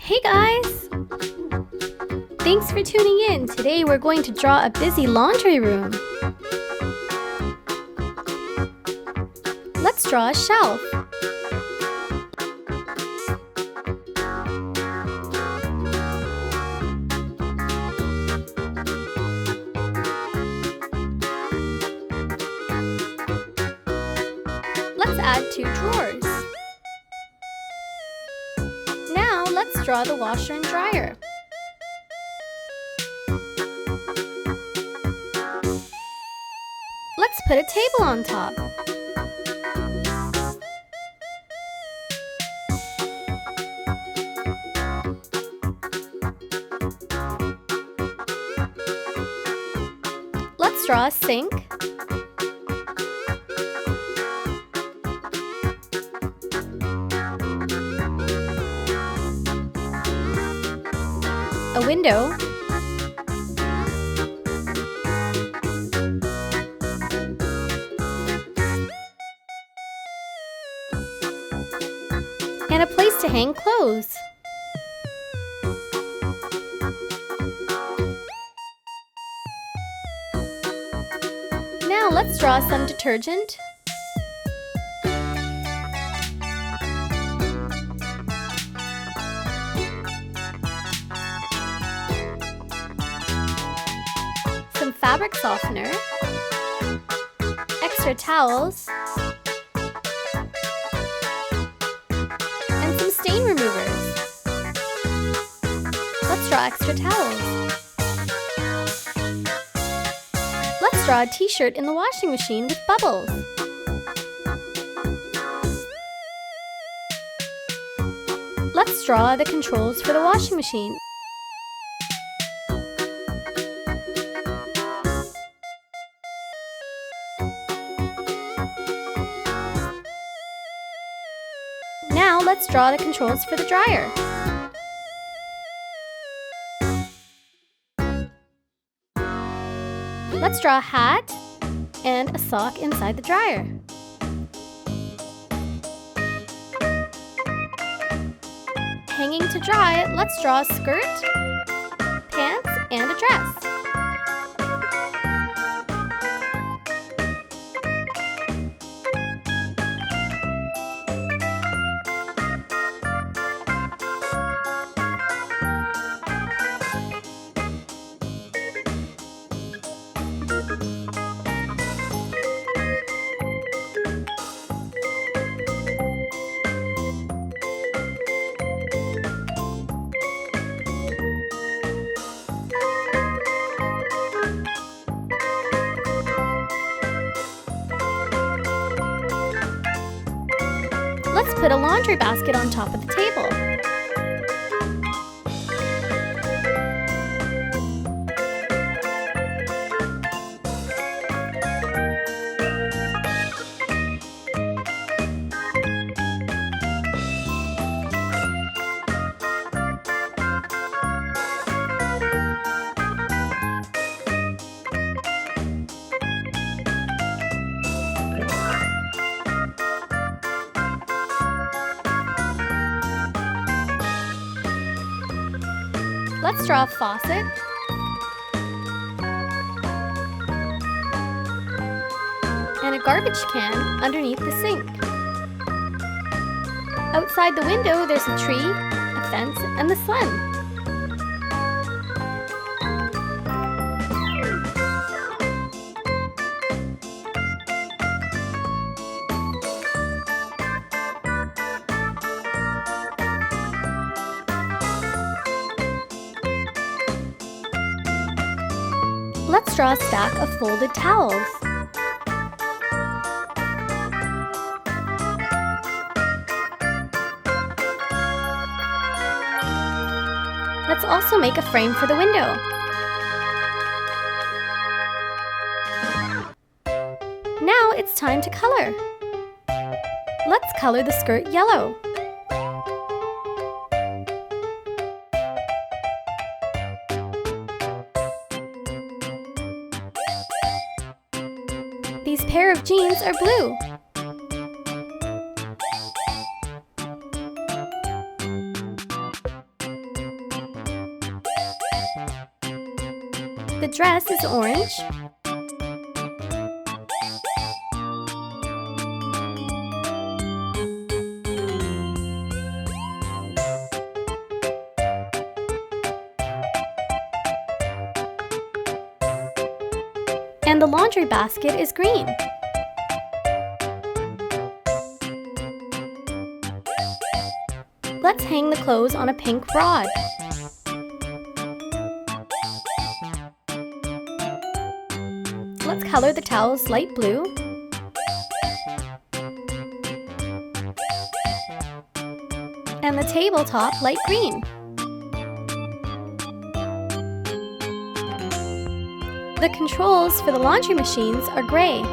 Hey guys! Thanks for tuning in. Today we're going to draw a busy laundry room. Let's draw a shelf. Let's add 2 drawers. Now let's draw the washer and dryer. Let's put a table on top. Let's draw a sink. A window. And a place to hang clothes. Now let's draw some detergent. Some fabric softener. Extra towels. And some stain removers. Let's draw extra towels. Let's draw a t-shirt in the washing machine with bubbles. Let's draw the controls for the washing machine. Now let's draw the controls for the dryer. Let's draw a hat and a sock inside the dryer. Hanging to dry, let's draw a skirt, pants, and a dress. Let's put a laundry basket on top of the table. Let's draw a faucet. And a garbage can underneath the sink. Outside the window, there's a tree, a fence, and the sun. Let's draw a stack of folded towels. Let's also make a frame for the window. Now it's time to color. Let's color the skirt yellow. These pair of jeans are blue. The dress is orange. And the laundry basket is green. Let's hang the clothes on a pink rod. Let's color the towels light blue. And the tabletop light green. The controls for the laundry machines are gray.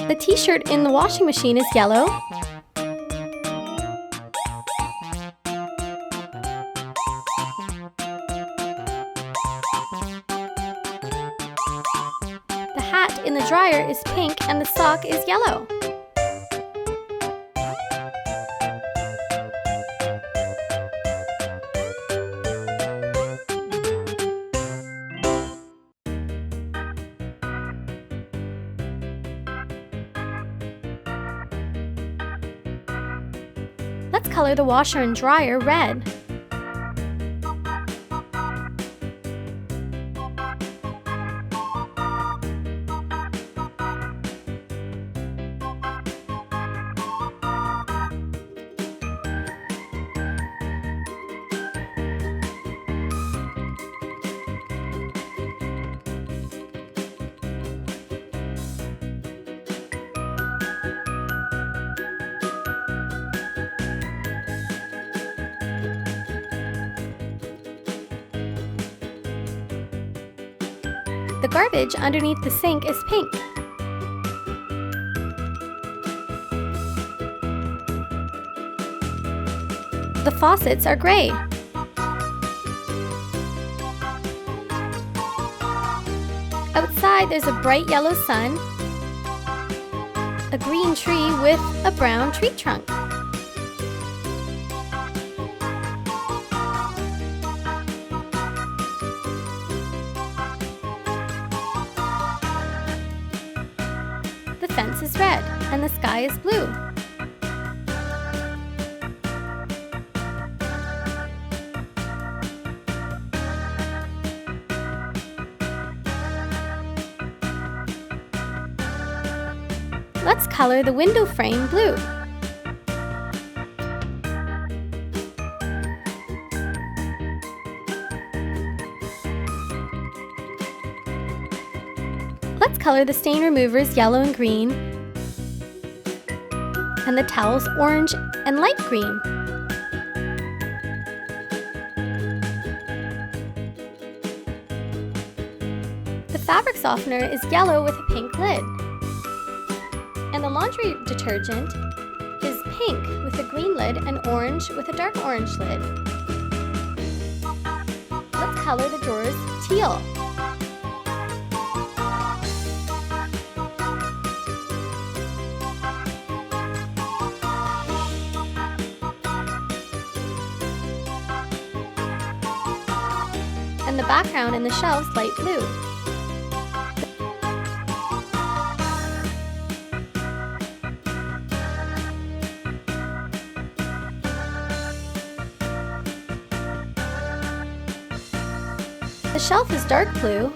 The t-shirt in the washing machine is yellow. The hat in the dryer is pink and the sock is yellow. Let's color the washer and dryer red. The garbage underneath the sink is pink. The faucets are gray. Outside there's a bright yellow sun, a green tree with a brown tree trunk. The fence is red and the sky is blue. Let's color the window frame blue. Let's color the stain removers yellow and green, and the towels orange and light green. The fabric softener is yellow with a pink lid. And the laundry detergent is pink with a green lid and orange with a dark orange lid. Let's color the drawers teal. And the background in the shelves light blue. The shelf is dark blue.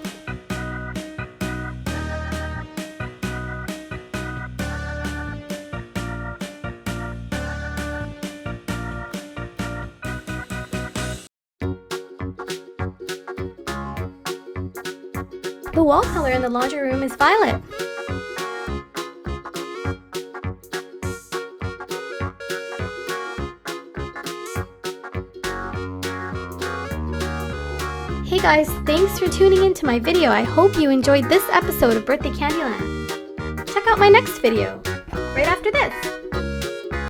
The wall color in the laundry room is violet. Hey guys, thanks for tuning into my video. I hope you enjoyed this episode of Birthday Candyland. check out my next video right after this.